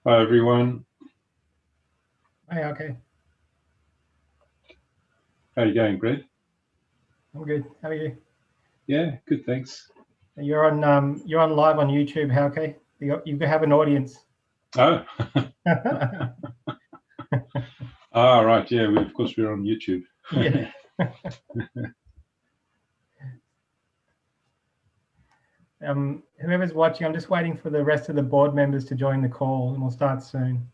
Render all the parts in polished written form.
Hi, everyone. Hey, okay. How you going, Brett? I'm good. How are you? Yeah, good, thanks. You're on live on YouTube. How okay? You have an audience. Oh, right. Yeah, of course we're on YouTube. Yeah. Whoever's watching, I'm just waiting for the rest of the board members to join the call, and we'll start soon.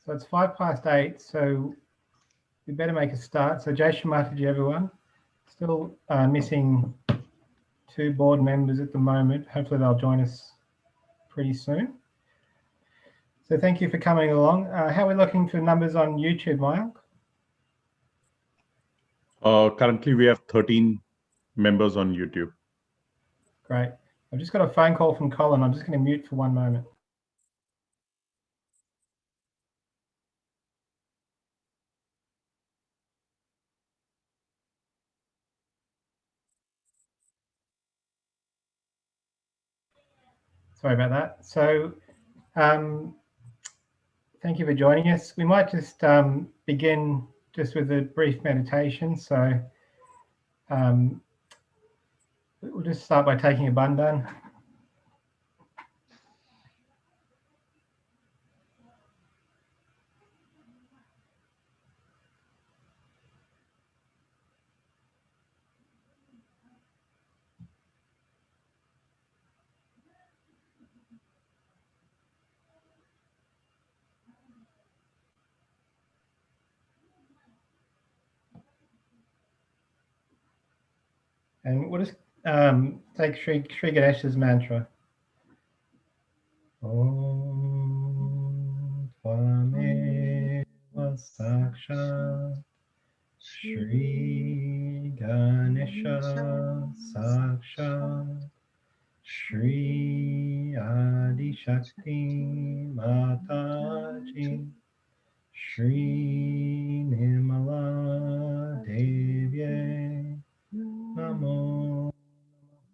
So it's 8:05, so we better make a start. So Shri Mataji, everyone. Still missing 2 board members at the moment. Hopefully they'll join us pretty soon. So thank you for coming along. How are we looking for numbers on YouTube, Mayank? Currently, we have 13 members on YouTube. Great. I've just got a phone call from Colin. I'm just going to mute for one moment. Sorry about that. So thank you for joining us. We might just begin just with a brief meditation. So we'll just start by taking a bandhan. And we'll just take Shri Ganesha's mantra. Om Tvameva Sakshat Shri Ganesha Sakshat Shri Adi Shakti Mataji Shri Nirmala Devye Namo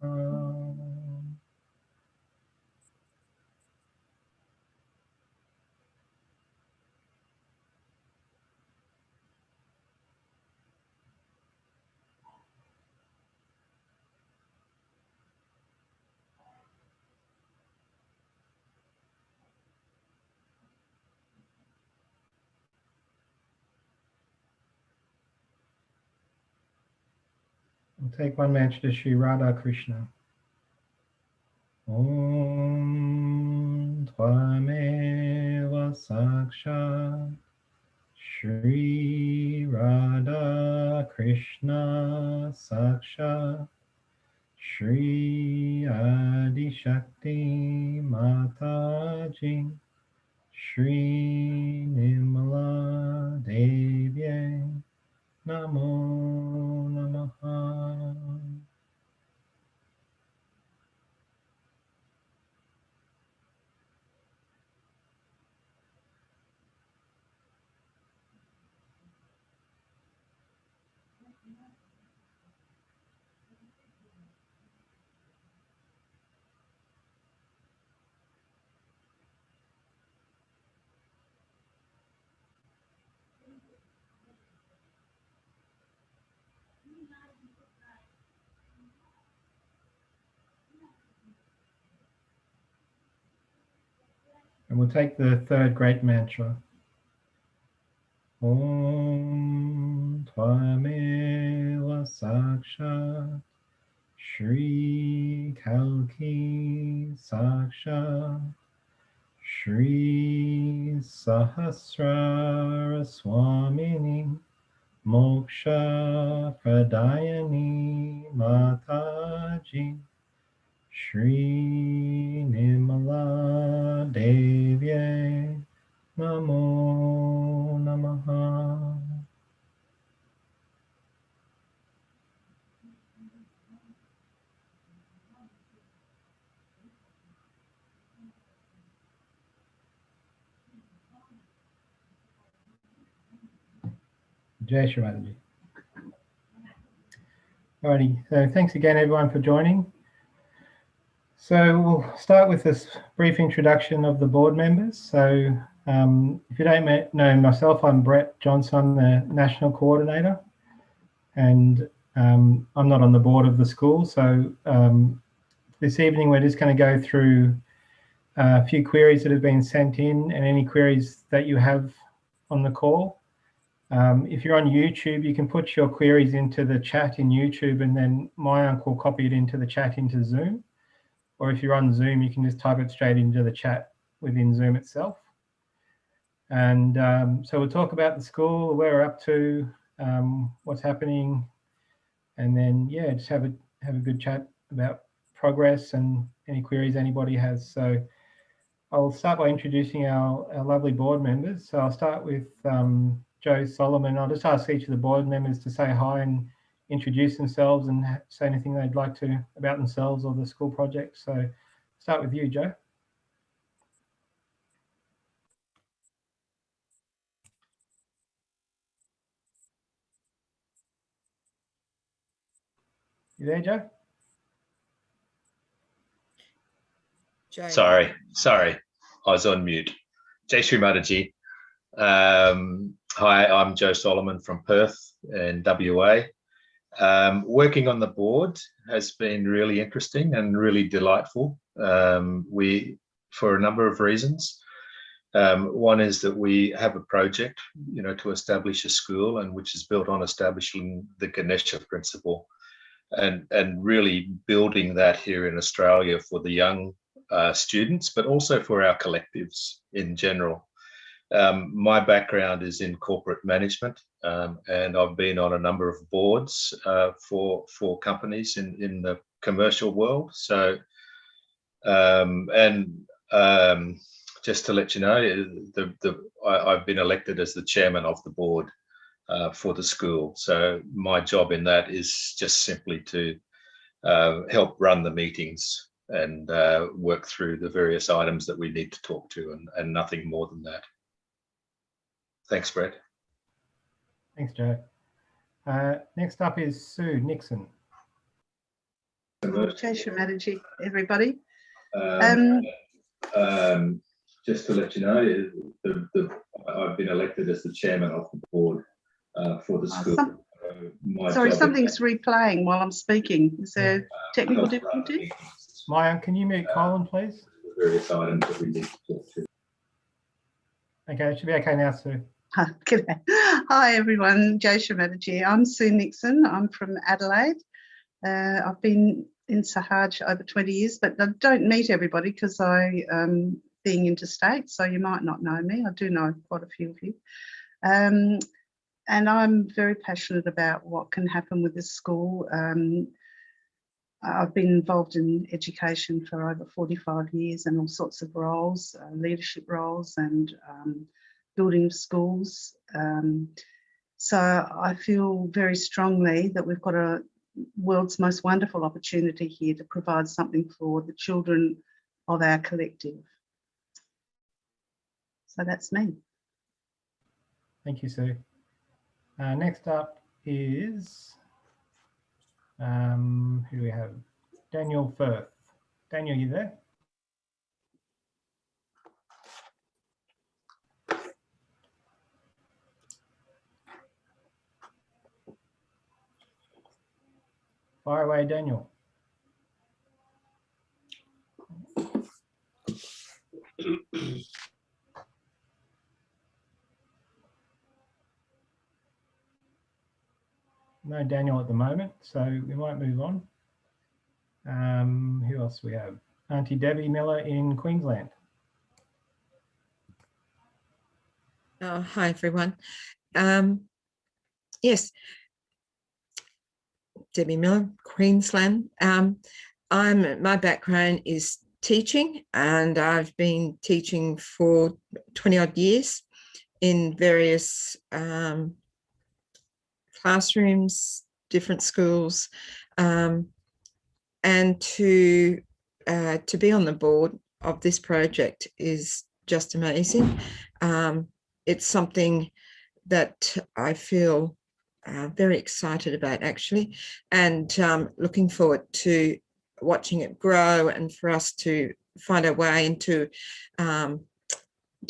Namaha. We'll take one mantra to Shri Radha Krishna. Om Tvameva Sakshat Shri Radha Krishna Sakshat Shri Adi Shakti Mataji Shri Nirmala Devye Namo And we'll take the third great mantra. Om Tvameva Sakshat Shri Kalki Sakshat Shri Sahasrara Swamini Moksha Pradayani Mataji Shri Nirmala Devye Namo Namaha. Jai Shri Mataji. Alrighty, so thanks again everyone for joining. So we'll start with this brief introduction of the board members. So if you don't know myself, I'm Brett Johnson, the National Coordinator, and I'm not on the board of the school. So this evening we're just going to go through a few queries that have been sent in and any queries that you have on the call. If you're on YouTube, you can put your queries into the chat in YouTube and then my uncle will copy it into the chat into Zoom. Or if you're on Zoom, you can just type it straight into the chat within Zoom itself. And so we'll talk about the school, where we're up to, what's happening, and then, yeah, just have a good chat about progress and any queries anybody has. So I'll start by introducing our lovely board members. So I'll start with Joe Solomon. I'll just ask each of the board members to say hi and introduce themselves and say anything they'd like to about themselves or the school project. So start with you, Joe. You there, Joe? Sorry, I was on mute. Jai Shri Mataji. Hi, I'm Joe Solomon from Perth in WA. Working on the board has been really interesting and really delightful. For a number of reasons. One is that we have a project, to establish a school, and which is built on establishing the Ganesha principle, and really building that here in Australia for the young students, but also for our collectives in general. My background is in corporate management, and I've been on a number of boards for companies in the commercial world. So, just to let you know, I've been elected as the chairman of the board for the school. So my job in that is just simply to help run the meetings and work through the various items that we need to talk to, and nothing more than that. Thanks, Brett. Thanks, Joe. Next up is Sue Nixon. Jai Shri Mataji, everybody. Just to let you know, I've been elected as the chairman of the board for the school. Sorry, something's replaying while I'm speaking. Is there technical difficulty? Maya, can you mute Colin, please? The various items that we need to talk to. Okay, it should be okay now, Sue. Hi, everyone. Jai Shri Mataji. I'm Sue Nixon. I'm from Adelaide. I've been in Sahaj over 20 years, but I don't meet everybody because I being interstate, so you might not know me. I do know quite a few of you. And I'm very passionate about what can happen with this school. I've been involved in education for over 45 years and all sorts of roles, leadership roles and building of schools. So I feel very strongly that we've got a world's most wonderful opportunity here to provide something for the children of our collective. So that's me. Thank you, Sue. Next up is, who do we have? Daniel Firth. Daniel, you there? Fire away, Daniel. no Daniel at the moment, so we might move on. Who else we have? Auntie Debbie Miller in Queensland. Hi, everyone. Yes, Debbie Miller, Queensland. My background is teaching, and I've been teaching for 20 odd years in various classrooms, different schools, and to be on the board of this project is just amazing. It's something that I feel very excited about, actually, and looking forward to watching it grow and for us to find our way into to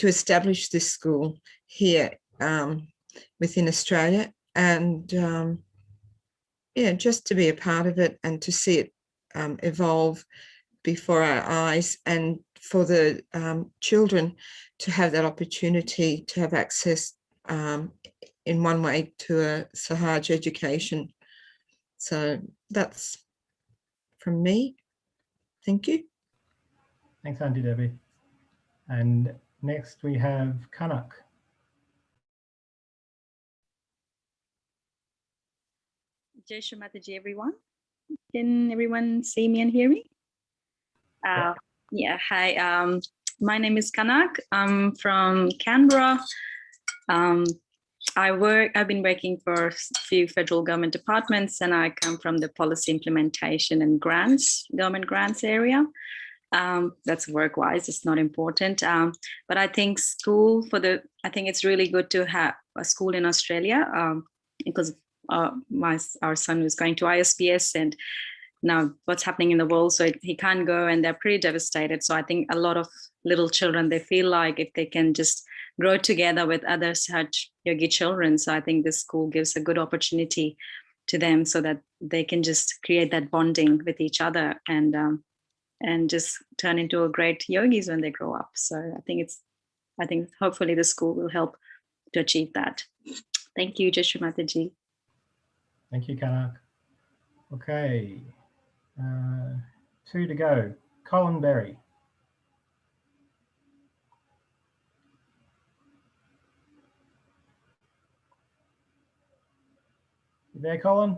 establish this school here within Australia, and yeah, just to be a part of it and to see it evolve before our eyes, and for the children to have that opportunity to have access in one way to a Sahaj education. So that's from me. Thank you. Thanks, Auntie Debbie. And next we have Kanak. Shri Mataji, everyone. Can everyone see me and hear me? Yeah, hi. My name is Kanak. I'm from Canberra. I've been working for a few federal government departments, and I come from the policy implementation and grants, government grants area. That's work-wise, it's not important. But I think I think it's really good to have a school in Australia, because our son is going to ISPS, and now what's happening in the world, so he can't go, and they're pretty devastated. So I think a lot of little children, they feel like if they can just grow together with other such yogi children, so I think this school gives a good opportunity to them so that they can just create that bonding with each other and just turn into a great yogis when they grow up. So I think hopefully the school will help to achieve that. Thank you, Shri Mataji. Thank you, Kanak. Okay, 2 to go. Colin Berry. You there, Colin?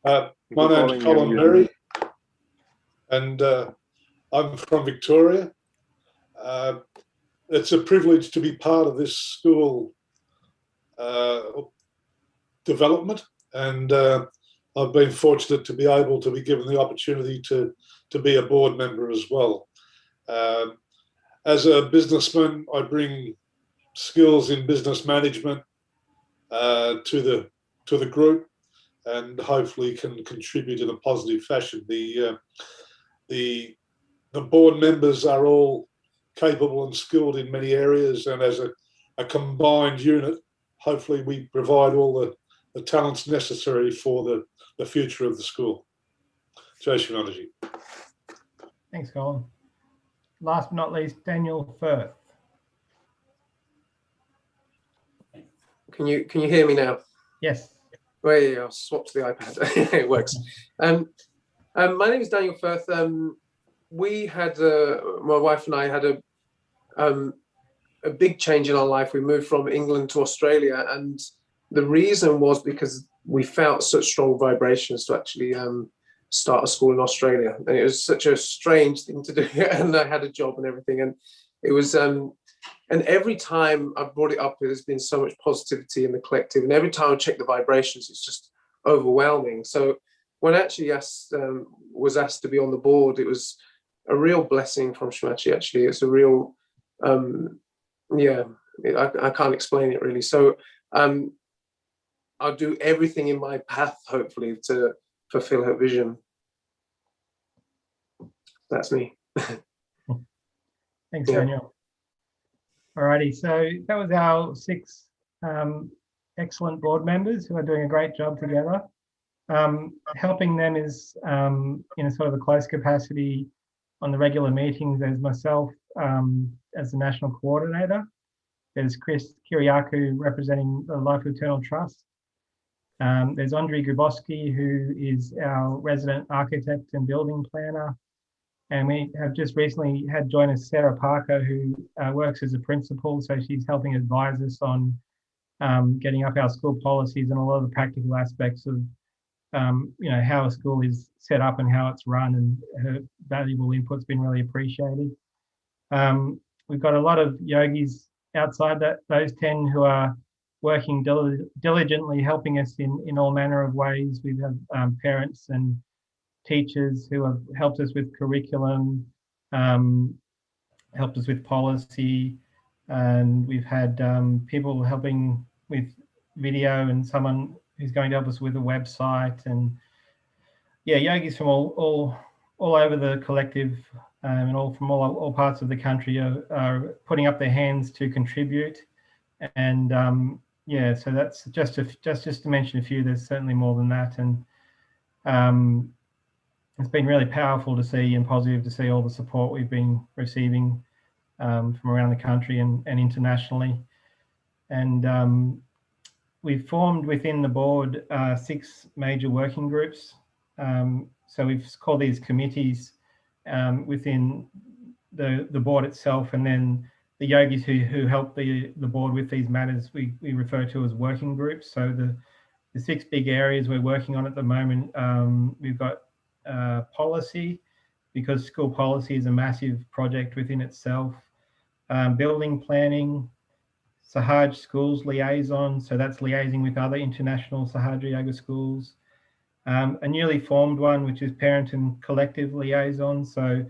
My name's Colin Berry, and I'm from Victoria. It's a privilege to be part of this school development, and I've been fortunate to be able to be given the opportunity to be a board member as well. As a businessman, I bring skills in business management to the group, and hopefully can contribute in a positive fashion. The board members are all capable and skilled in many areas, and as a combined unit, hopefully we provide all the talents necessary for the future of the school. Shri Mataji. Thanks, Colin. Last but not least, Daniel Firth. Can you hear me now? Yes. Well, yeah, I'll swap to the iPad. It works. My name is Daniel Firth. We had my wife and I had a big change in our life. We moved from England to Australia, and the reason was because we felt such strong vibrations to actually start a school in Australia, and it was such a strange thing to do. And I had a job and everything, and it was. And every time I've brought it up, there's been so much positivity in the collective. And every time I check the vibrations, it's just overwhelming. So when I actually was asked to be on the board, it was a real blessing from Shri Mataji, actually. It's a real, yeah, I can't explain it really. So I'll do everything in my path, hopefully, to fulfill her vision. That's me. Thanks, Daniel. Alrighty, so that was our 6 excellent board members who are doing a great job together. Helping them is in a sort of a close capacity on the regular meetings as myself as the national coordinator. There's Chris Kiriakou representing the Life Eternal Trust. There's Andrei Grubowski, who is our resident architect and building planner. And we have just recently had join us Sarah Parker, who works as a principal. So she's helping advise us on getting up our school policies and a lot of the practical aspects of how a school is set up and how it's run, and her valuable input's been really appreciated. We've got a lot of yogis outside those 10 who are working diligently, helping us in all manner of ways. We have parents and teachers who have helped us with curriculum, helped us with policy, and we've had people helping with video and someone who's going to help us with a website. And yeah, yogis from all over the collective and from all parts of the country are putting up their hands to contribute. And yeah, so that's just to mention a few. There's certainly more than that, and it's been really powerful to see and positive to see all the support we've been receiving from around the country and internationally. And we've formed within the board 6 major working groups. So we've called these committees within the board itself, and then the yogis who help the board with these matters we refer to as working groups. So the 6 big areas we're working on at the moment, we've got policy, because school policy is a massive project within itself. Building planning, Sahaj Schools Liaison, so that's liaising with other international Sahaja Yoga schools. A newly formed one, which is Parent and Collective Liaison. So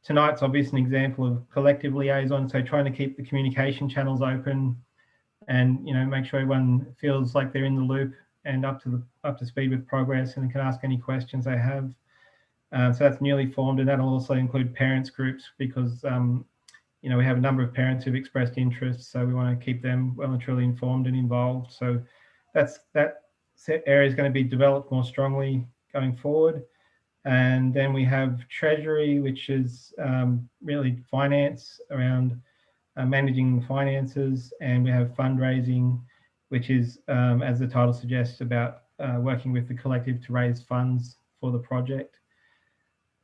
tonight's obviously an example of collective liaison, so trying to keep the communication channels open and make sure everyone feels like they're in the loop and up to speed with progress and can ask any questions they have. So that's newly formed, and that'll also include parents groups, because we have a number of parents who've expressed interest, so we want to keep them well and truly informed and involved. So that area is going to be developed more strongly going forward. And then we have treasury, which is really finance, around managing finances, and we have fundraising, which is, as the title suggests, about working with the collective to raise funds for the project.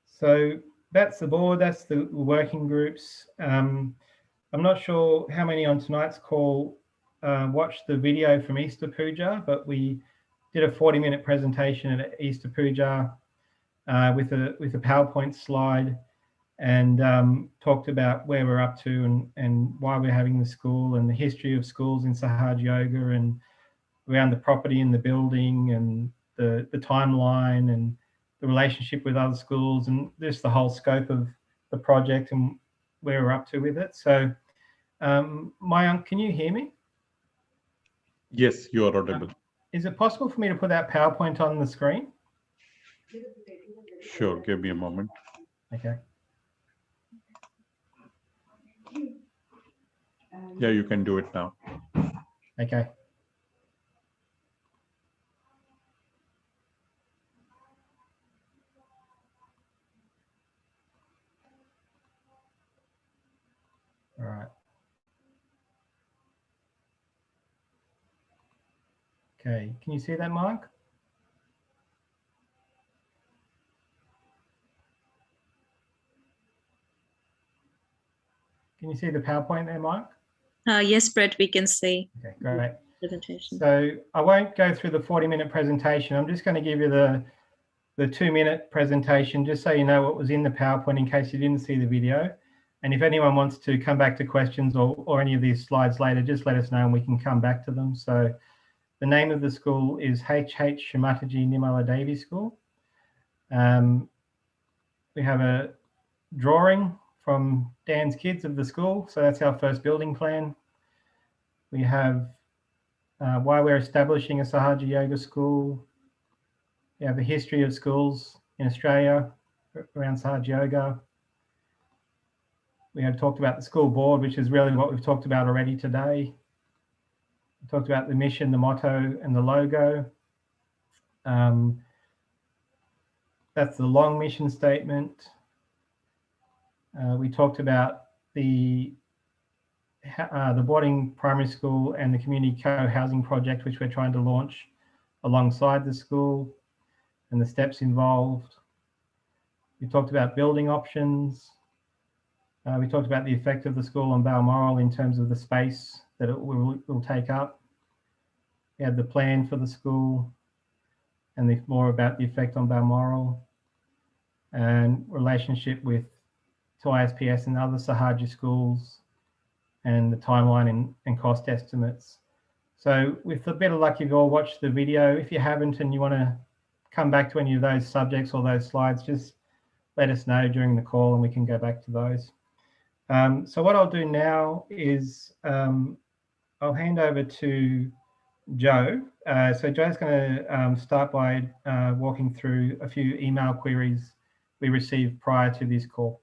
So that's the board, that's the working groups. I'm not sure how many on tonight's call watched the video from Easter Puja, but we did a 40-minute presentation at Easter Puja with a PowerPoint slide, and talked about where we're up to and why we're having the school, and the history of schools in Sahaj Yoga, and around the property in the building, and the timeline, and the relationship with other schools, and just the whole scope of the project and where we're up to with it. So Mayank, can you hear me? Yes, you are audible. Is it possible for me to put that PowerPoint on the screen? Sure, give me a moment. Okay. Yeah, you can do it now. Okay. All right. Okay, can you see that, Mark? Can you see the PowerPoint there, Mark? Yes, Brett, we can see Okay, great. presentation. So I won't go through the 40-minute presentation. I'm just going to give you the 2-minute presentation, just so you know what was in the PowerPoint in case you didn't see the video. And if anyone wants to come back to questions or any of these slides later, just let us know and we can come back to them. So the name of the school is Shri Mataji Nimala Devi School. We have a drawing from Dan's kids of the school. So that's our first building plan. We have why we're establishing a Sahaja Yoga school. We have a history of schools in Australia around Sahaja Yoga. We have talked about the school board, which is really what we've talked about already today. We talked about the mission, the motto, and the logo. That's the long mission statement. We talked about the boarding primary school and the community co-housing project, which we're trying to launch alongside the school, and the steps involved. We talked about building options. We talked about the effect of the school on Balmoral in terms of the space that it will take up. We had the plan for the school and more about the effect on Balmoral and relationship with to ISPS and other Sahaj schools and the timeline and cost estimates. So with a bit of luck, you've all watched the video. If you haven't and you want to come back to any of those subjects or those slides, just let us know during the call and we can go back to those. So what I'll do now is I'll hand over to Joe. So Joe's going to start by walking through a few email queries we received prior to this call.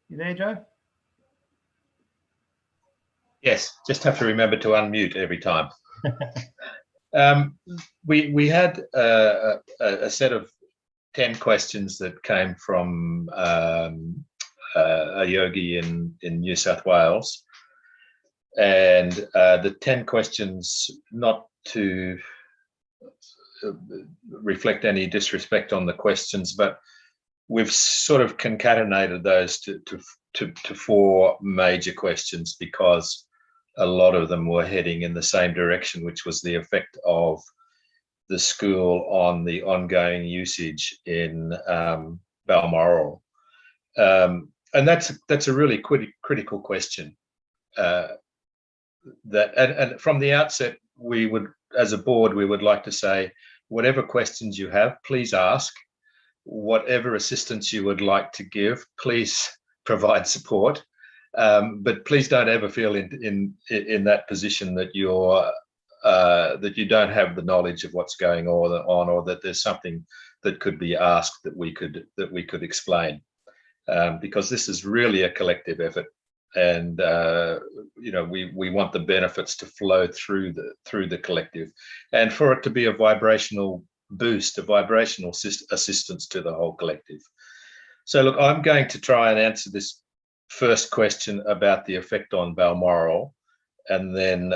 You there, Joe? Yes, just have to remember to unmute every time. We had a set of 10 questions that came from a yogi in New South Wales, and the 10 questions, not to reflect any disrespect on the questions, but we've sort of concatenated those to 4 major questions because a lot of them were heading in the same direction, which was the effect of the school on the ongoing usage in Balmoral. And that's a really critical question. And from the outset, we would, as a board, we would like to say, whatever questions you have, please ask. Whatever assistance you would like to give, please provide support. But please don't ever feel in that position that you're that you don't have the knowledge of what's going on, or that there's something that could be asked that we could explain, because this is really a collective effort, and you know, we want the benefits to flow through the collective, and for it to be a vibrational boost, a vibrational assistance to the whole collective. So look, I'm going to try and answer this first question about the effect on Balmoral, and then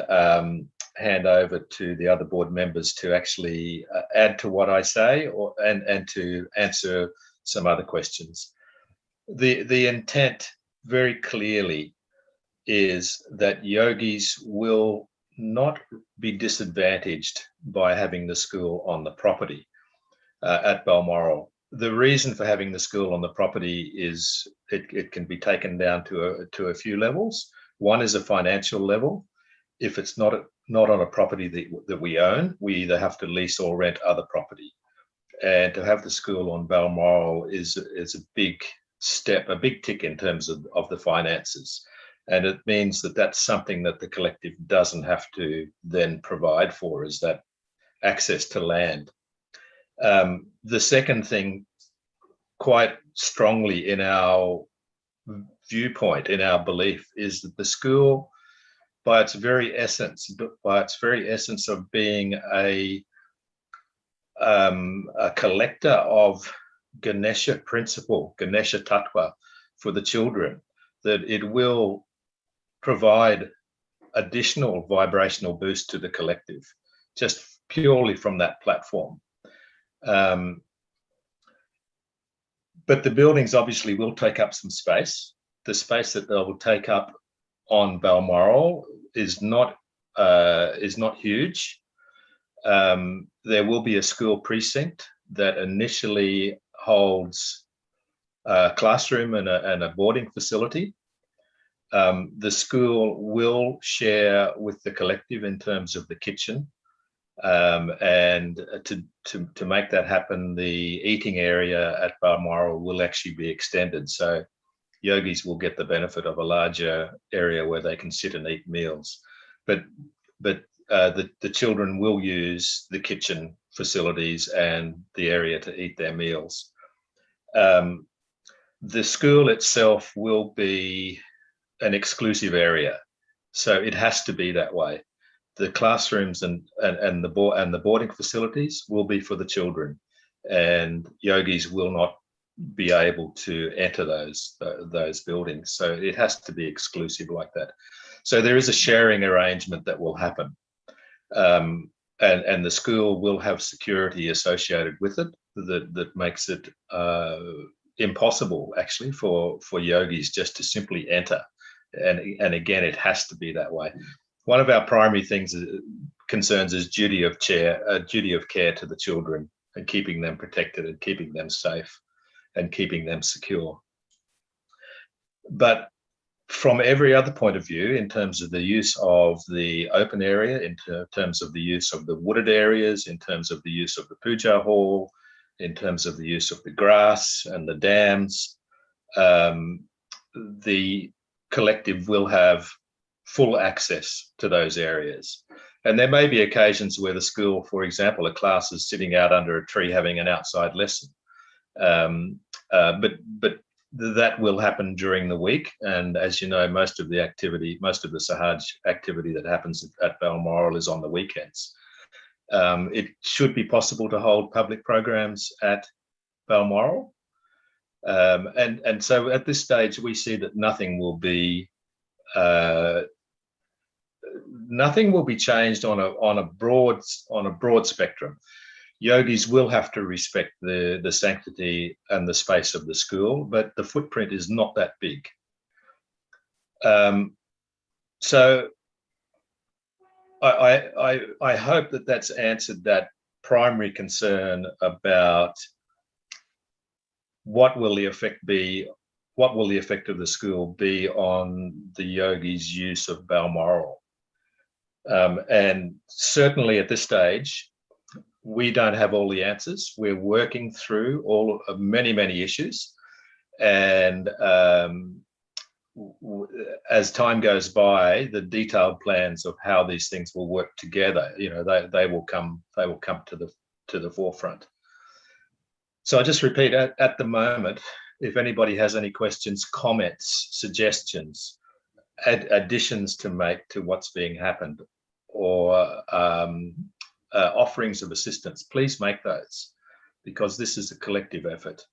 hand over to the other board members to actually add to what I say, and to answer some other questions. The intent very clearly is that yogis will not be disadvantaged by having the school on the property at Balmoral. The reason for having the school on the property is it can be taken down to a few levels. One is a financial level. If it's not on a property that we own, we either have to lease or rent other property. And to have the school on Balmoral is a big step, a big tick in terms of the finances. And it means that that's something that the collective doesn't have to then provide for, is that access to land. The second thing, quite strongly in our viewpoint, in our belief, is that the school, by its very essence of being a collector of Ganesha principle, Ganesha Tattva for the children, that it will provide additional vibrational boost to the collective, just purely from that platform. But the buildings obviously will take up some space. The space that they will take up on Balmoral is not huge. There will be a school precinct that initially holds a classroom and a boarding facility. The school will share with the collective in terms of the kitchen, and to make that happen, the eating area at Balmoral will actually be extended. So yogis will get the benefit of a larger area where they can sit and eat meals. But the children will use the kitchen facilities and the area to eat their meals. The school itself will be an exclusive area, so it has to be that way. the classrooms and the boarding facilities will be for the children, and yogis will not be able to enter those buildings. So it has to be exclusive like that. So there is a sharing arrangement that will happen, and the school will have security associated with it that makes it impossible actually for yogis just to simply enter. And again, it has to be that way. One of our primary concerns is duty of care to the children, and keeping them protected and keeping them safe and keeping them secure. But from every other point of view, in terms of the use of the open area, in terms of the use of the wooded areas, in terms of the use of the puja hall, in terms of the use of the grass and the dams, the collective will have full access to those areas. And there may be occasions where the school, for example, a class is sitting out under a tree having an outside lesson. But that will happen during the week. And as you know, most of the Sahaj activity that happens at Balmoral is on the weekends. It should be possible to hold public programs at Balmoral. And so at this stage, we see that nothing will be changed on a broad spectrum. Yogis will have to respect the sanctity and the space of the school, but the footprint is not that big. So I hope that that's answered that primary concern about what will the effect of the school be on the yogis' use of Balmoral. And certainly at this stage, we don't have all the answers. We're working through many issues, and as time goes by, the detailed plans of how these things will work together, they will come to the forefront. So I just repeat, at the moment, if anybody has any questions, comments, suggestions, additions to make to what's being happened, or offerings of assistance, please make those, because this is a collective effort.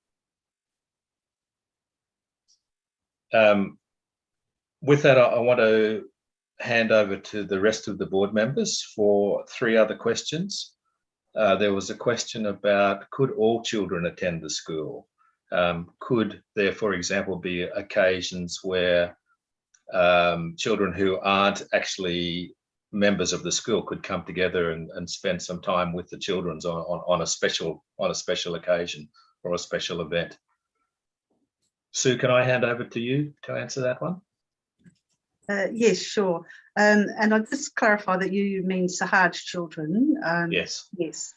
With that, I want to hand over to the rest of the board members for 3 other questions. There was a question about, could all children attend the school? Could there, for example, be occasions where children who aren't actually members of the school could come together and spend some time with the children on a special occasion or a special event? Sue, can I hand over to you to answer that one? Yes, sure. And I'll just clarify that you mean Sahaj children. Yes. Yes.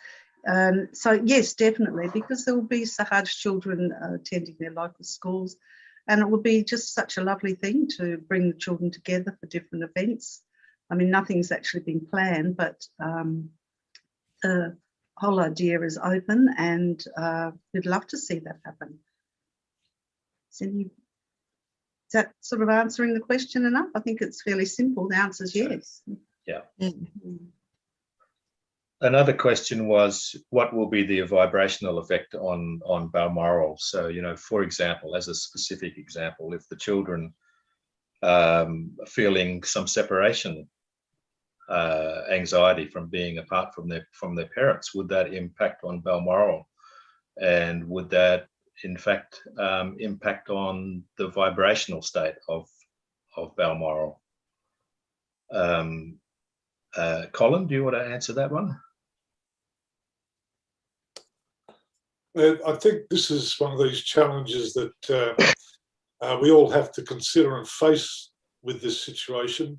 So yes, definitely, because there will be Sahaj children attending their local schools, and it will be just such a lovely thing to bring the children together for different events. I mean, nothing's actually been planned, but the whole idea is open, and we'd love to see that happen. Is that sort of answering the question enough? I think it's fairly simple. The answer is yes. Yeah. Another question was, what will be the vibrational effect on Balmoral? So, for example, as a specific example, if the children feeling some separation anxiety from being apart from their parents, would that impact on Balmoral? And would that in fact impact on the vibrational state of Balmoral? Colin, do you want to answer that one? I think this is one of these challenges that we all have to consider and face with this situation.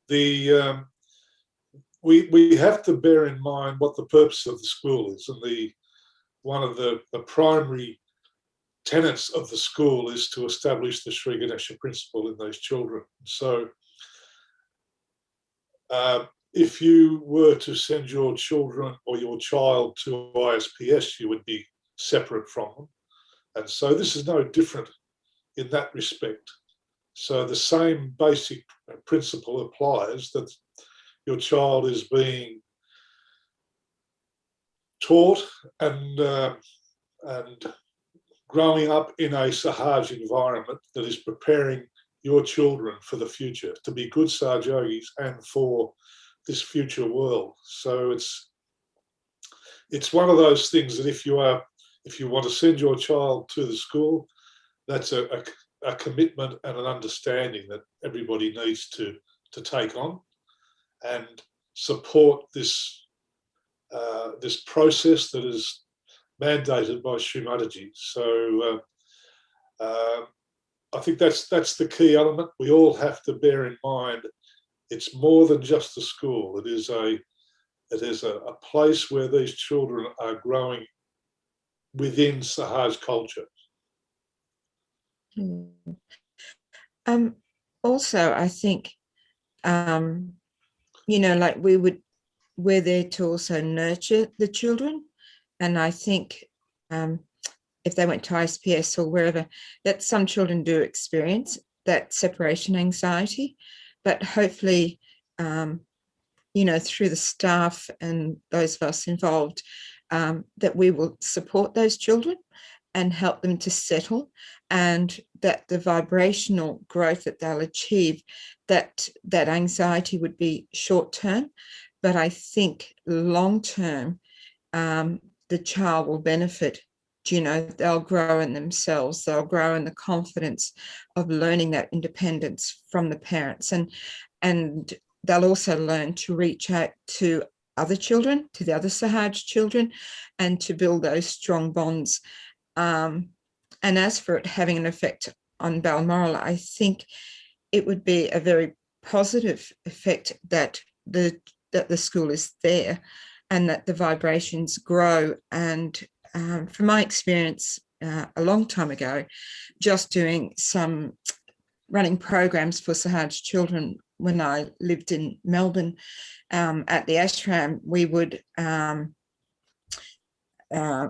We have to bear in mind what the purpose of the school is, and one of the primary tenets of the school is to establish the Sri Ganesha principle in those children. So if you were to send your children or your child to ISPS, you would be separate from them. And so this is no different in that respect. So the same basic principle applies, that your child is being taught and growing up in a Sahaj environment that is preparing your children for the future, to be good Sahajogis and for this future world. So it's one of those things that if you want to send your child to the school, that's a commitment and an understanding that everybody needs to take on and support this this process that is mandated by Shri Mataji. So I think that's the key element. We all have to bear in mind it's more than just a school. It is a place where these children are growing within Sahaj culture. Also, I think, like we're there to also nurture the children. And I think if they went to ISPS or wherever, that some children do experience that separation anxiety, but hopefully, through the staff and those of us involved, that we will support those children and help them to settle, and that the vibrational growth that they'll achieve, that anxiety would be short term, but I think long term, the child will benefit. They'll grow in themselves, they'll grow in the confidence of learning that independence from the parents, and they'll also learn to reach out to other children, to the other Sahaj children, and to build those strong bonds. And as for it having an effect on Balmoral, I think it would be a very positive effect that the school is there and that the vibrations grow. And from my experience a long time ago, just doing some running programs for Sahaj children when I lived in Melbourne at the ashram,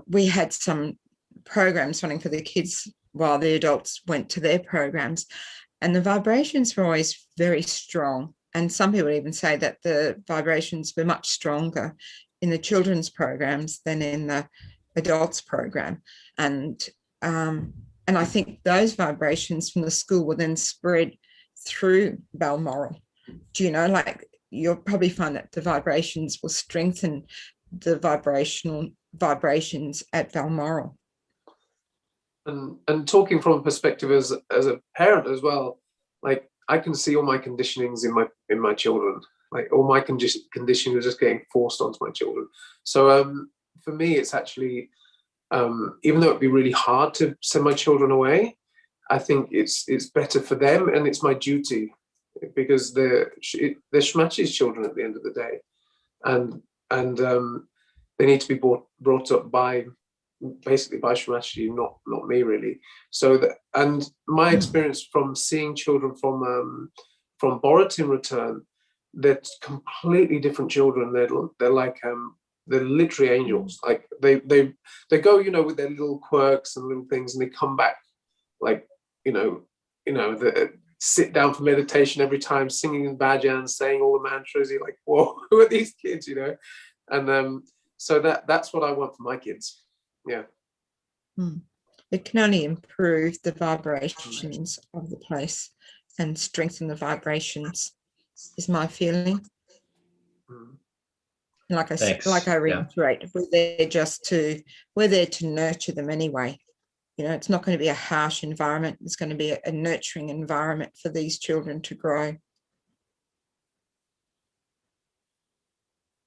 we had some programs running for the kids while the adults went to their programs, and the vibrations were always very strong. And some people even say that the vibrations were much stronger in the children's programs than in the adults program. And I think those vibrations from the school will then spread through Balmoral. You'll probably find that the vibrations will strengthen the vibrations at Balmoral. And talking from a perspective as a parent as well, like I can see all my conditionings in my children. Like all my conditioning is just getting forced onto my children. So for me, it's actually, even though it'd be really hard to send my children away, I think it's better for them, and it's my duty, because they're Shmachi's children at the end of the day, and they need to be brought up by Shmachi, not me really. So and my experience from seeing children from Borat in return, they're completely different children. They're like they're literally angels. Like they go, with their little quirks and little things, and they come back like they sit down for meditation every time, singing in bhajan, saying all the mantras. You're like, whoa, who are these kids? And so that's what I want for my kids. Yeah. It can only improve the vibrations of the place and strengthen the vibrations, is my feeling. Like I reiterate, yeah. we're there to nurture them anyway. It's not going to be a harsh environment. It's going to be a nurturing environment for these children to grow.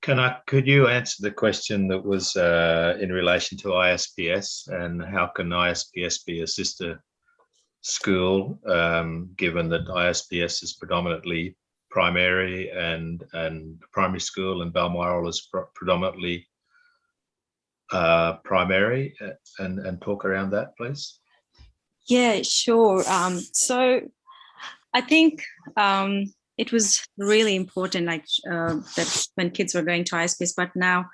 Could you answer the question that was in relation to ISPS, and how can ISPS be a sister school, given that ISPS is predominantly primary and primary school, and Balmoral is predominantly primary, and talk around that, please? Yeah, sure. So I think it was really important, that when kids were going to ISPS, but now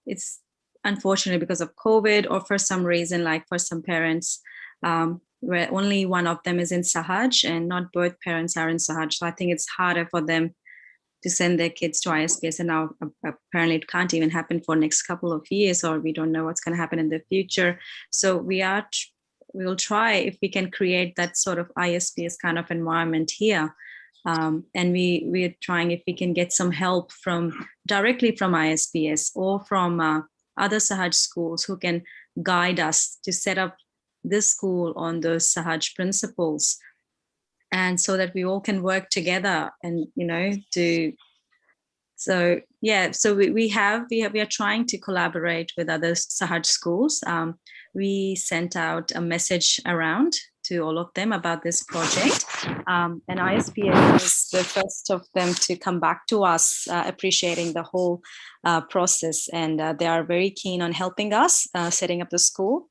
it's unfortunately because of COVID, or for some reason, like for some parents, where only one of them is in Sahaj and not both parents are in Sahaj. So I think it's harder for them to send their kids to ISPS, and now apparently it can't even happen for next couple of years, or we don't know what's going to happen in the future. So we'll try if we can create that sort of ISPS kind of environment here. And we're trying if we can get some help directly from ISPS or from other Sahaj schools who can guide us to set up this school on those Sahaj principles, and so that we all can work together and so we are trying to collaborate with other Sahaj schools. We sent out a message around to all of them about this project, and ISPS was the first of them to come back to us, appreciating the whole process, and they are very keen on helping us setting up the school.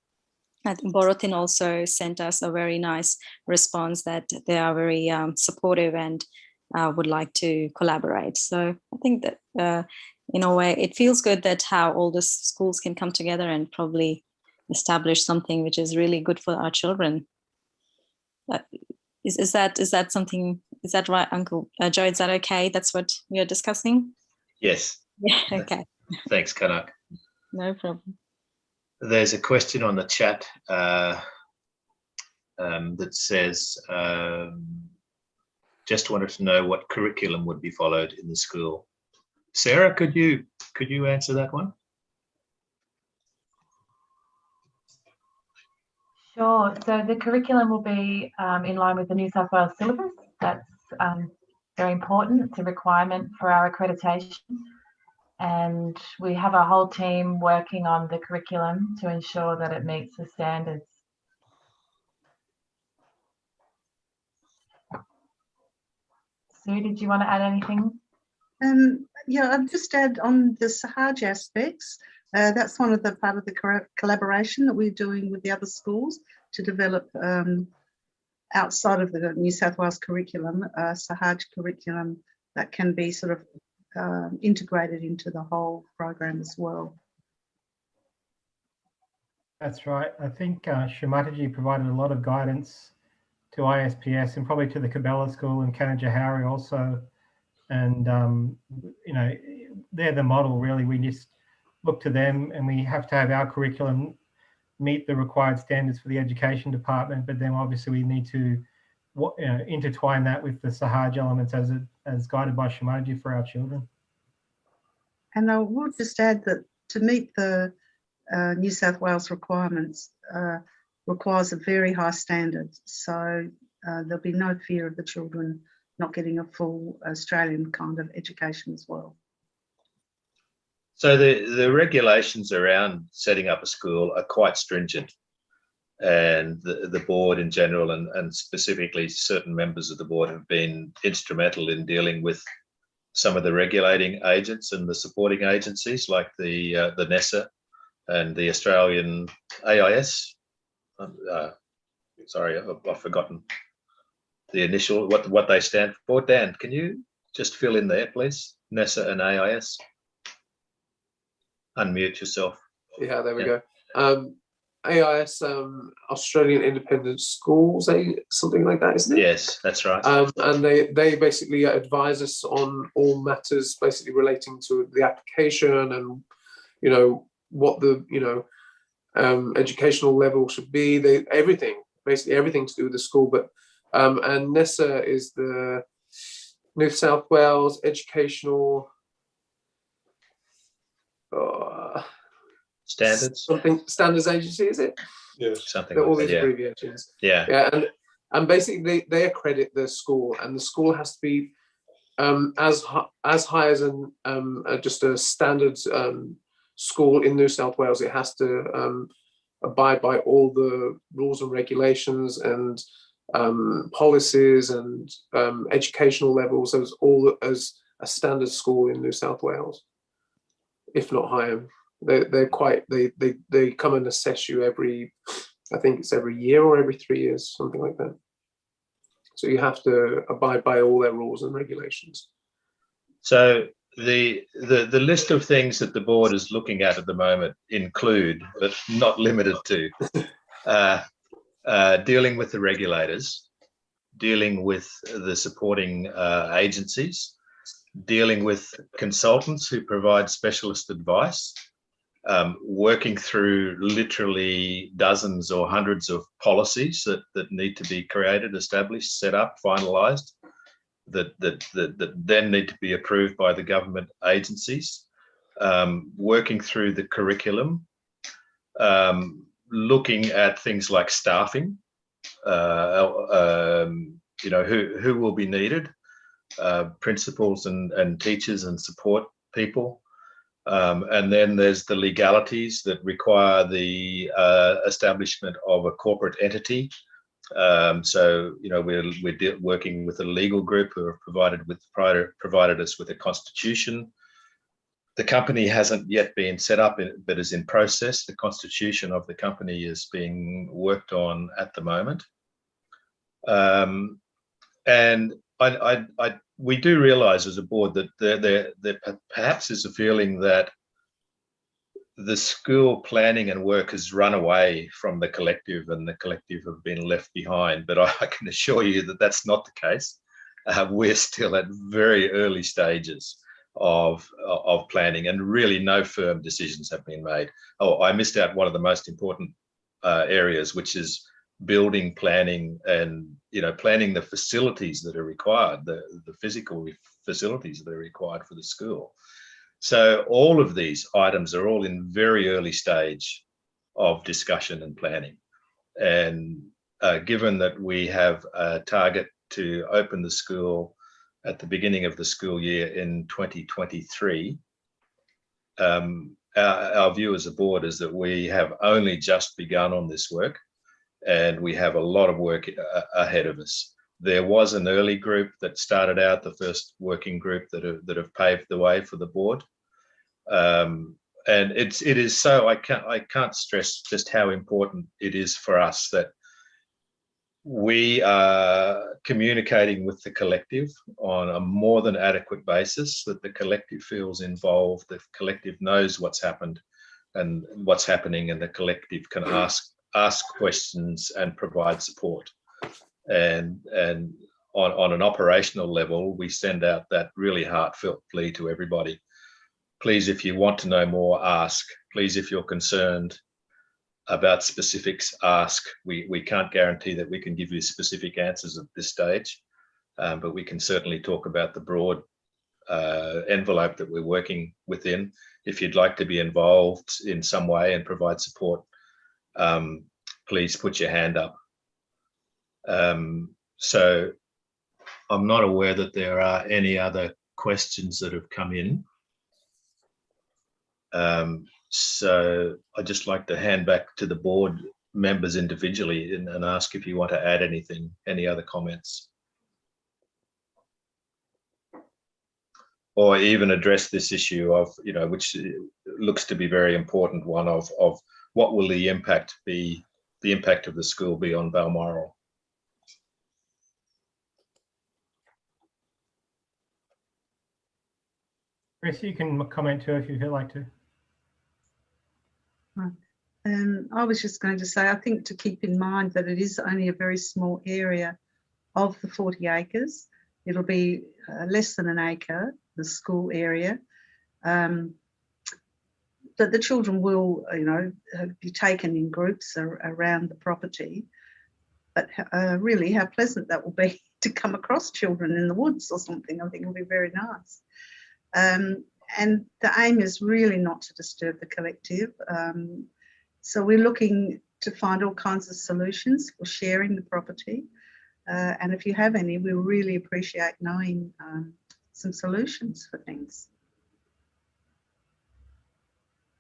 I think Borotin also sent us a very nice response that they are very supportive and would like to collaborate. So I think that in a way, it feels good that how all the schools can come together and probably establish something which is really good for our children. Is that something? Is that right, Uncle Joe? Is that okay? That's what we are discussing. Yes. Yeah. Okay. Thanks, Kanak. No problem. There's a question on the chat that says, just wanted to know what curriculum would be followed in the school. Sarah, could you answer that one? Sure. So the curriculum will be in line with the New South Wales syllabus. That's very important. It's a requirement for our accreditation. And we have a whole team working on the curriculum to ensure that it meets the standards. Sue, did you want to add anything? Yeah, I'll just add on the Sahaj aspects. That's one of the part of the collaboration that we're doing with the other schools to develop outside of the New South Wales curriculum, Sahaj curriculum that can be sort of integrated into the whole program as well. That's right. I think Shri Mataji provided a lot of guidance to ISPS and probably to the Cabela School and Kanajahari also. And, they're the model really. We just look to them, and we have to have our curriculum meet the required standards for the education department, but then obviously we need to intertwine that with the Sahaj elements as guided by Shri Mataji for our children. And I will just add that to meet the New South Wales requirements requires a very high standard. So there'll be no fear of the children not getting a full Australian kind of education as well. So the regulations around setting up a school are quite stringent, and the board in general and specifically certain members of the board have been instrumental in dealing with some of the regulating agents and the supporting agencies like the NESA and the Australian AIS. Sorry, I've forgotten the initial, what they stand for. Dan, can you just fill in there, please? NESA and AIS. Unmute yourself. Yeah, there we go. AIS, Australian Independent Schools, something like that, isn't it? Yes, that's right. And they basically advise us on all matters basically relating to the application and, what the, educational level should be. Basically everything to do with the school. But and NESA is the New South Wales Educational Standards. Standards Agency, is it? Yes. Something All like these that, abbreviations. Yeah. Yeah, and basically they accredit the school, and the school has to be as high as just a standard school in New South Wales. It has to abide by all the rules and regulations and policies and educational levels as a standard school in New South Wales, if not higher. They come and assess you I think it's every year or every 3 years, something like that. So you have to abide by all their rules and regulations. So the list of things that the board is looking at the moment include, but not limited to, dealing with the regulators, dealing with the supporting agencies, dealing with consultants who provide specialist advice, working through literally dozens or hundreds of policies that need to be created, established, set up, finalised, that then need to be approved by the government agencies, working through the curriculum, looking at things like staffing, you know, who will be needed, principals and teachers and support people. And then there's the legalities that require the establishment of a corporate entity. So, you know, we're working with a legal group who have provided us with a constitution. The company hasn't yet been set up, but is in process. The constitution of the company is being worked on at the moment. And we do realise as a board that there perhaps is a feeling that the school planning and work has run away from the collective, and the collective have been left behind. But I can assure you that that's not the case. We're still at very early stages of planning, and really no firm decisions have been made. Oh, I missed out one of the most important areas, which is building planning, and, you know, planning the facilities that are required, the physical facilities that are required for the school. So all of these items are all in very early stage of discussion and planning. And given that we have a target to open the school at the beginning of the school year in 2023, our view as a board is that we have only just begun on this work, and we have a lot of work ahead of us. There was an early group that started out, the first working group that have paved the way for the board. And it is so, I can't stress just how important it is for us that we are communicating with the collective on a more than adequate basis, that the collective feels involved, the collective knows what's happened and what's happening, and the collective can ask questions and provide support. And on an operational level, we send out that really heartfelt plea to everybody. Please, if you want to know more, ask. Please, if you're concerned about specifics, ask. We can't guarantee that we can give you specific answers at this stage, but we can certainly talk about the broad envelope that we're working within. If you'd like to be involved in some way and provide support, please put your hand up. So I'm not aware that there are any other questions that have come in. So I'd just like to hand back to the board members individually and ask if you want to add anything, any other comments, or even address this issue of, you know, which looks to be very important one of what will the impact be, the impact of the school be on Balmoral. Chris, you can comment too if you'd like to. I was just going to say, I think to keep in mind that it is only a very small area of the 40 acres. It'll be less than an acre, the school area. That the children will, you know, be taken in groups around the property. But really, how pleasant that will be to come across children in the woods or something. I think it'll be very nice. And the aim is really not to disturb the collective. So we're looking to find all kinds of solutions for sharing the property. And if you have any, we really appreciate knowing some solutions for things.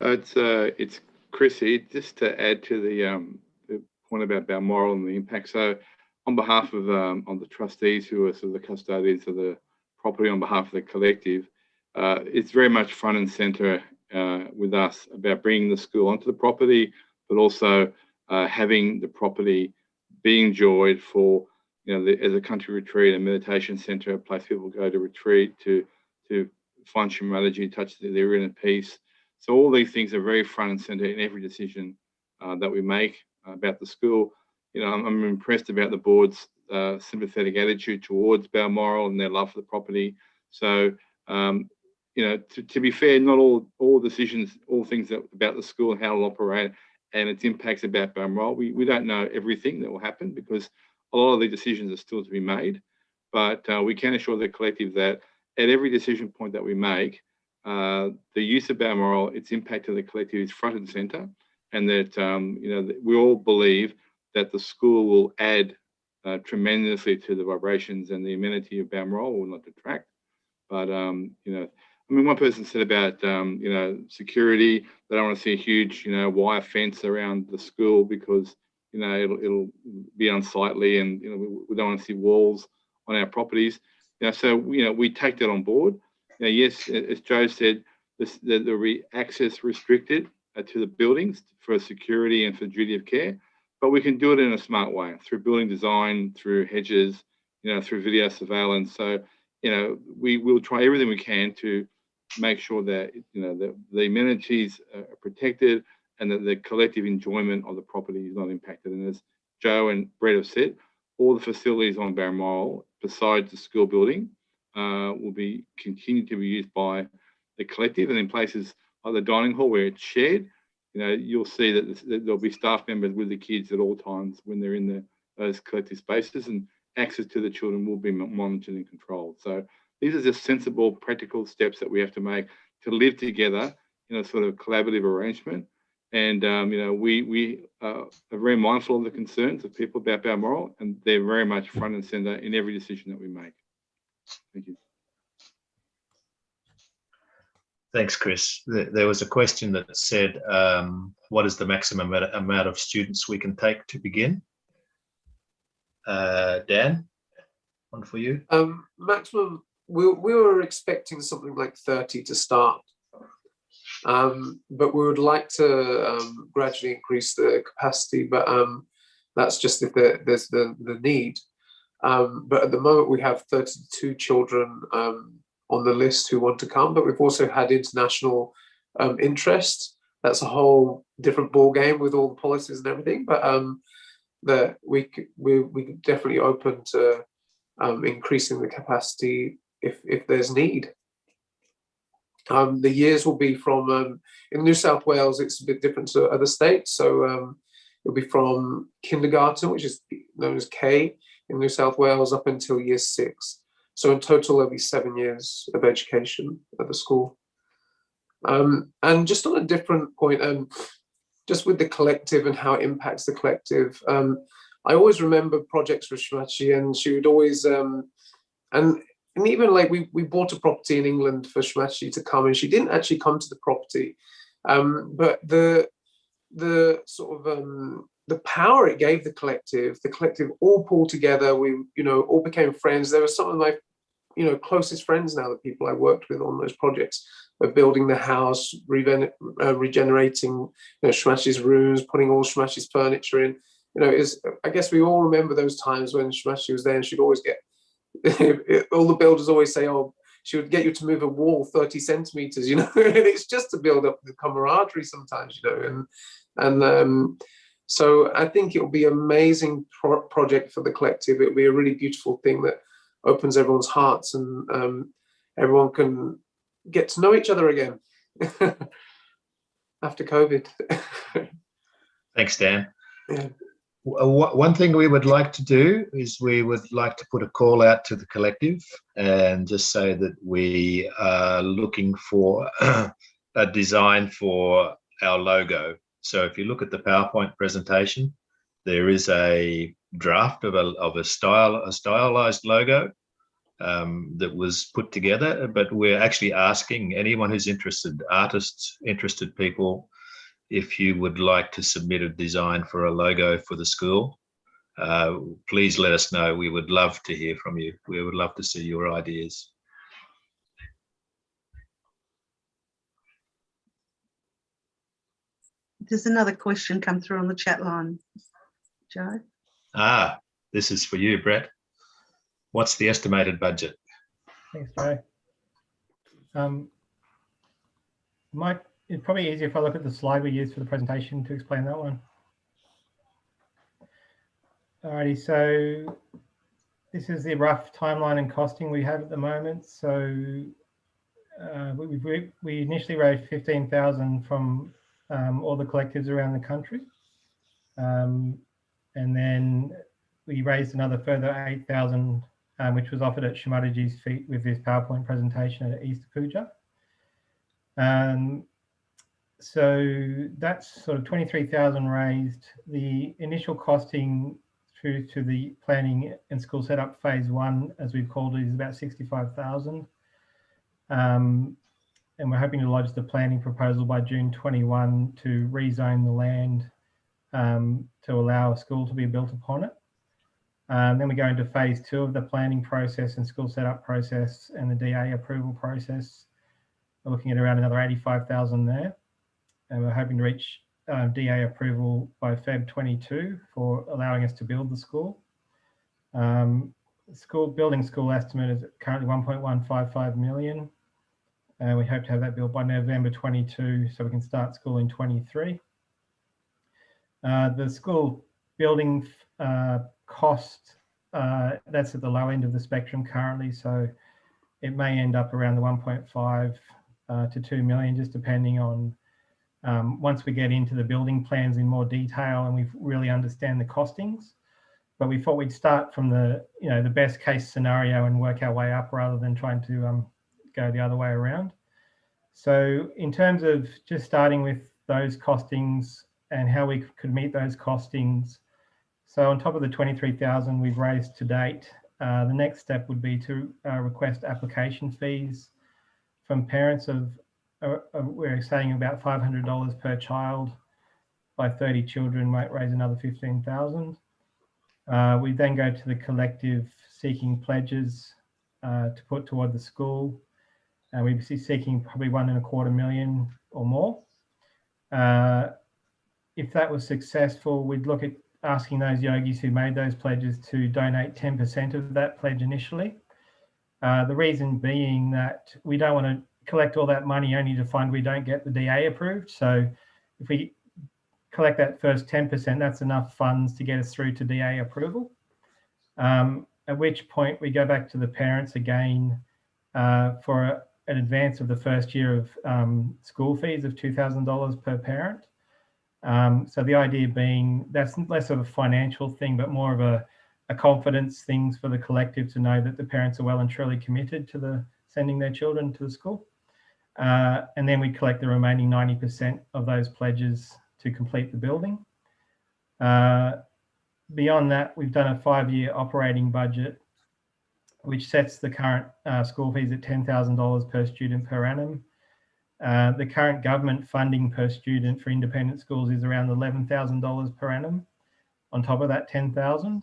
It's Chrissy, just to add to the point about Balmoral and the impact. So on behalf of the trustees who are sort of the custodians of the property, on behalf of the collective, it's very much front and centre with us about bringing the school onto the property, but also having the property be enjoyed for, you know, as a country retreat, a meditation centre, a place people go to retreat, to find Shri Mataji, touch their inner peace. So all these things are very front and centre in every decision that we make about the school. You know, I'm impressed about the board's sympathetic attitude towards Balmoral and their love for the property. So You know, to be fair, not all decisions, all things about the school and how it'll operate and its impacts about Balmoral, we don't know everything that will happen because a lot of the decisions are still to be made. But we can assure the collective that at every decision point that we make, the use of Balmoral, its impact to the collective is front and centre, and that you know, we all believe that the school will add tremendously to the vibrations and the amenity of Balmoral, will not detract. But you know, I mean, one person said about you know, security. They don't want to see a huge, you know, wire fence around the school because, you know, it'll be unsightly, and you know, we don't want to see walls on our properties. You know, so you know, we take that on board. You know, yes, as Joe said, the access restricted to the buildings for security and for duty of care, but we can do it in a smart way through building design, through hedges, you know, through video surveillance. So, you know, we will try everything we can to make sure that, you know, that the amenities are protected and that the collective enjoyment of the property is not impacted. And as Joe and Brett have said, all the facilities on Balmoral, besides the school building, will be continue to be used by the collective. And in places like the dining hall where it's shared, you know, you'll see that there'll be staff members with the kids at all times when they're in those collective spaces, and access to the children will be monitored and controlled. So these are just sensible, practical steps that we have to make to live together in a sort of collaborative arrangement. And, you know, we are very mindful of the concerns of people about Balmoral, and they're very much front and centre in every decision that we make. Thank you. Thanks, Chris. There was a question that said, what is the maximum amount of students we can take to begin? Dan, one for you. Maximum, we were expecting something like 30 to start. But we would like to gradually increase the capacity, but that's just if there's the need. But at the moment we have 32 children on the list who want to come, but we've also had international interest. That's a whole different ball game with all the policies and everything, but that we definitely open to increasing the capacity if there's need. The years will be from, in New South Wales, it's a bit different to other states. So it'll be from kindergarten, which is known as K in New South Wales, up until year 6. So in total, there'll be 7 years of education at the school. And just on a different point, just with the collective and how it impacts the collective, I always remember projects with Shri Mataji, and she would always, and even like we bought a property in England for Shri Mataji to come, and she didn't actually come to the property, but the sort of the power it gave the collective all pulled together. We, you know, all became friends. There were some of my, you know, closest friends now, the people I worked with on those projects, of building the house, regenerating, you know, Shri Mataji's rooms, putting all Shri Mataji's furniture in. You know, I guess we all remember those times when Shri Mataji was there, and she'd always get all the builders always say, oh, she would get you to move a wall 30 centimeters, you know, and it's just to build up the camaraderie sometimes, you know, and so I think it will be an amazing project for the collective. It'll be a really beautiful thing that opens everyone's hearts, and everyone can get to know each other again after COVID. Thanks, Dan. Yeah. One thing we would like to do is we would like to put a call out to the collective and just say that we are looking for a design for our logo. So if you look at the PowerPoint presentation, there is a draft of a stylized logo that was put together, but we're actually asking anyone who's interested, artists, interested people, if you would like to submit a design for a logo for the school, please let us know. We would love to hear from you. We would love to see your ideas. There's another question come through on the chat line, Joe. This is for you, Brett. What's the estimated budget? Thanks, Joe. It's probably easier if I look at the slide we used for the presentation to explain that one. Alrighty, so this is the rough timeline and costing we have at the moment. So we initially raised 15,000 from all the collectives around the country. And then we raised another further 8,000, which was offered at Shri Mataji's feet with this PowerPoint presentation at Easter Puja. So that's sort of 23,000 raised. The initial costing through to the planning and school setup phase 1, as we've called it, is about 65,000. And we're hoping to lodge the planning proposal by June 21 to rezone the land to allow a school to be built upon it. Then we go into phase 2 of the planning process and school setup process and the DA approval process. We're looking at around another 85,000 there. And we're hoping to reach DA approval by Feb 22 for allowing us to build the school. Building school estimate is currently 1.155 million. We hope to have that built by November 22 so we can start school in 23. The school building cost, that's at the low end of the spectrum currently, so it may end up around the 1.5 to 2 million, just depending on once we get into the building plans in more detail and we really understand the costings. But we thought we'd start from the best case scenario and work our way up rather than trying to go the other way around. So in terms of just starting with those costings and how we could meet those costings, so on top of the 23,000 we've raised to date, the next step would be to request application fees from parents of we're saying about $500 per child. By 30 children might raise another 15,000. We then go to the collective seeking pledges to put toward the school. We'd be seeking probably 1.25 million or more. If that was successful, we'd look at asking those yogis who made those pledges to donate 10% of that pledge initially. The reason being that we don't want to collect all that money only to find we don't get the DA approved. So if we collect that first 10%, that's enough funds to get us through to DA approval. At which point we go back to the parents again for an advance of the first year of school fees of $2,000 per parent. So the idea being that's less of a financial thing, but more of a confidence thing for the collective to know that the parents are well and truly committed to sending their children to the school. And then we collect the remaining 90% of those pledges to complete the building. Beyond that, we've done a 5-year operating budget, which sets the current school fees at $10,000 per student per annum. The current government funding per student for independent schools is around $11,000 per annum on top of that 10,000.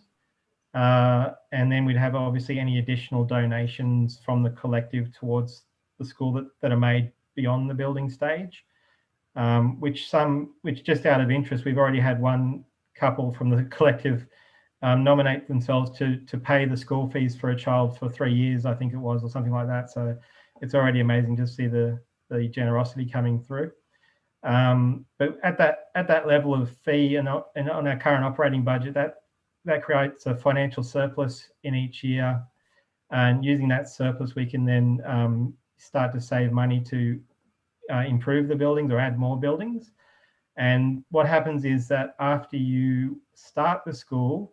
And then we'd have obviously any additional donations from the collective towards the school that are made beyond the building stage, which just out of interest, we've already had one couple from the collective nominate themselves to pay the school fees for a child for 3 years, I think it was, or something like that. So it's already amazing to see the generosity coming through. But at that level of fee and on our current operating budget, that creates a financial surplus in each year. And using that surplus, we can then start to save money to improve the buildings or add more buildings. And what happens is that after you start the school,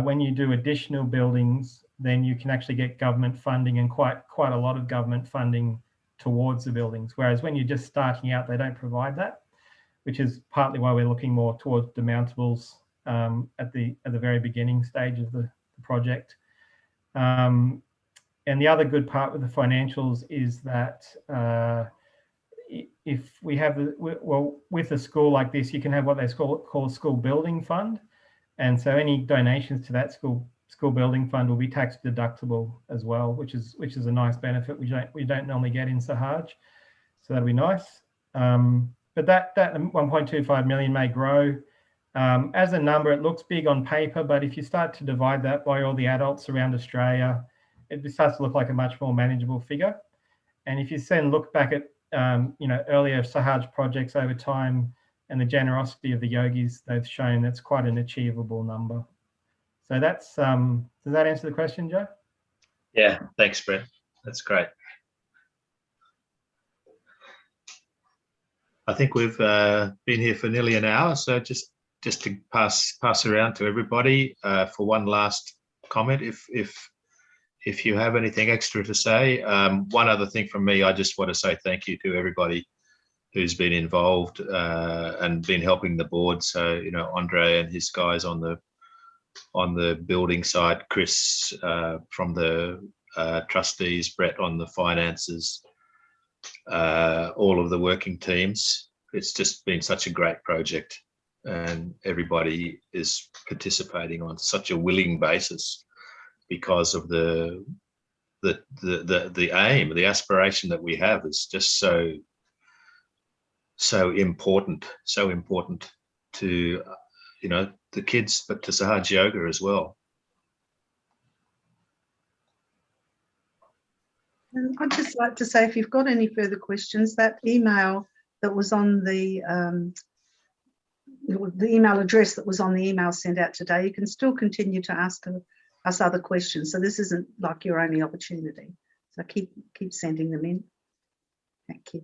when you do additional buildings, then you can actually get government funding and quite a lot of government funding towards the buildings. Whereas when you're just starting out, they don't provide that, which is partly why we're looking more towards demountables at the very beginning stage of the project. And the other good part with the financials is that if we have with a school like this, you can have what they call a school building fund. And so any donations to that school building fund will be tax deductible as well, which is a nice benefit we don't normally get in Sahaj. So that'll be nice. But that 1.25 million may grow. As a number, it looks big on paper, but if you start to divide that by all the adults around Australia, it starts to look like a much more manageable figure. And if you then look back at earlier Sahaj projects over time and the generosity of the yogis they've shown, that's quite an achievable number. So that's does that answer the question, Joe? Yeah, thanks, Brett. That's great. I think we've been here for nearly an hour, so just to pass around to everybody for one last comment, if you have anything extra to say. One other thing from me, I just want to say thank you to everybody who's been involved and been helping the board. So, you know, Andre and his guys on the building side, Chris from the trustees, Brett on the finances, all of the working teams. It's just been such a great project, and everybody is participating on such a willing basis because of the aim, the aspiration that we have is just so important to, you know, the kids, but to Sahaj Yoga as well. And I'd just like to say, if you've got any further questions, that email that was on the email address that was on the email sent out today, you can still continue to ask us other questions. So this isn't like your only opportunity. So keep sending them in. Thank you.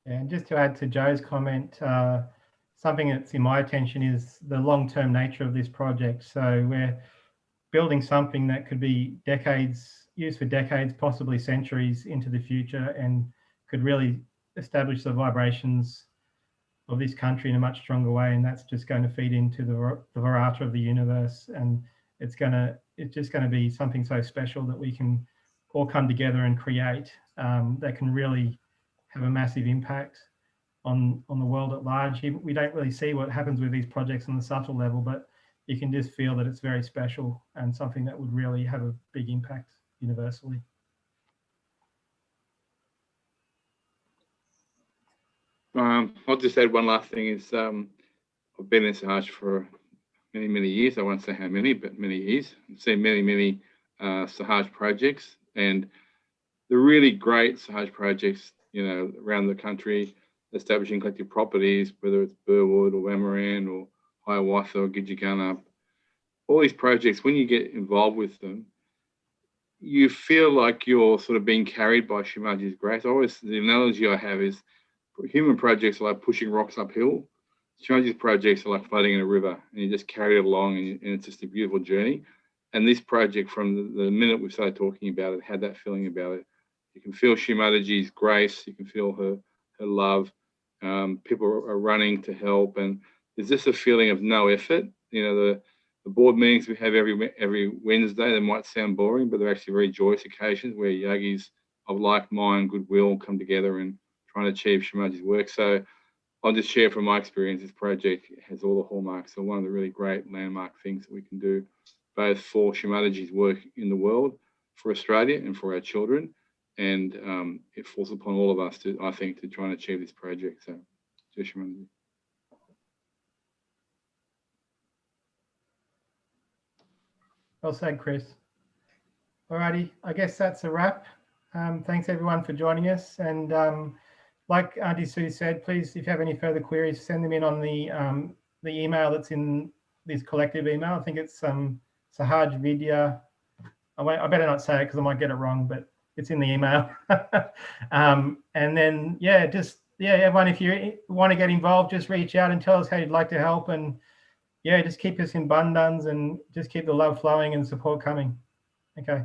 And just to add to Joe's comment, something that's in my attention is the long-term nature of this project. So we're building something that could be used for decades, possibly centuries into the future, and could really establish the vibrations of this country in a much stronger way. And that's just going to feed into the virata of the universe. And it's just going to be something so special that we can all come together and create that can really have a massive impact on the world at large. We don't really see what happens with these projects on the subtle level, but you can just feel that it's very special and something that would really have a big impact universally. I'll just add one last thing is I've been in Sahaj for many years. I won't say how many, but many years. I've seen many Sahaj projects, and the really great Sahaj projects, you know, around the country, establishing collective properties, whether it's Burwood or Wamaran or Hiawatha or Gidgigunup, all these projects, when you get involved with them, you feel like you're sort of being carried by Shri Mataji's grace. The analogy I have is human projects are like pushing rocks uphill. Shri Mataji's projects are like floating in a river, and you just carry it along, and it's just a beautiful journey. And this project, from the minute we started talking about it, had that feeling about it. You can feel Shri Mataji's grace, you can feel her love. People are running to help, and there's just a feeling of no effort. You know, the board meetings we have every Wednesday, they might sound boring, but they're actually very joyous occasions where yogis of like mind, goodwill come together and trying to achieve Shri Mataji's work. So I'll just share from my experience, this project has all the hallmarks. So one of the really great landmark things that we can do, both for Shri Mataji's work in the world, for Australia and for our children. And it falls upon all of us to, I think, to try and achieve this project. So, Jai Shri Mataji. Well said, Chris. Alrighty, I guess that's a wrap. Thanks everyone for joining us. And like Auntie Sue said, please, if you have any further queries, send them in on the email that's in this collective email. I think it's Sahaj Vidya. I better not say it because I might get it wrong, but it's in the email. And then, everyone, if you want to get involved, just reach out and tell us how you'd like to help. And just keep us in Bundans and just keep the love flowing and support coming. Okay.